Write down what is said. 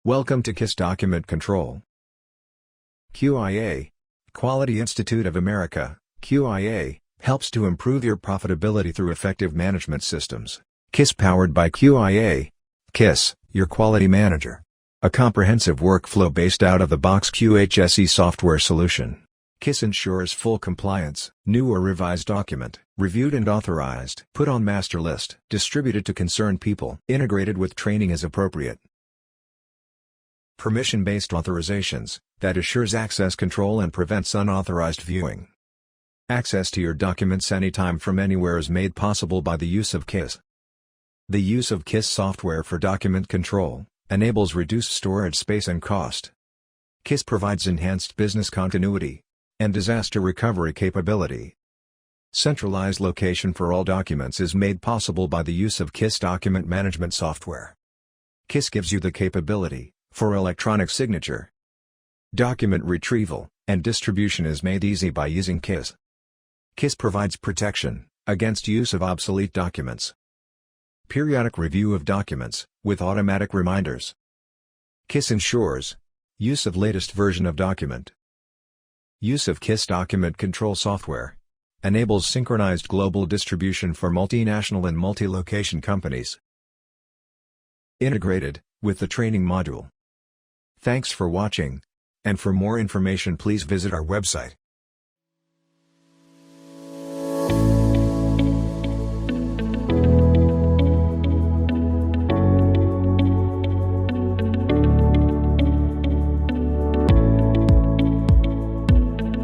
Welcome to QISS Document Control. QIA, Quality Institute of America, QIA, helps to improve your profitability through effective management systems. QISS powered by QIA. QISS, your quality manager. A comprehensive workflow-based out-of-the-box QHSE software solution. QISS ensures full compliance. New or revised document, reviewed and authorized. Put on master list. Distributed to concerned people. Integrated with training as appropriate. Permission-based authorizations, that assures access control and prevents unauthorized viewing. Access to your documents anytime from anywhere is made possible by the use of QISS. The use of QISS software for document control enables reduced storage space and cost. QISS provides enhanced business continuity and disaster recovery capability. Centralized location for all documents is made possible by the use of QISS document management software. QISS gives you the capability for electronic signature. Document retrieval and distribution is made easy by using QISS. QISS provides protection against use of obsolete documents. Periodic review of documents with automatic reminders. QISS ensures use of latest version of document. Use of QISS document control software enables synchronized global distribution for multinational and multi-location companies. Integrated with the training module. Thanks for watching, and for more information please visit our website.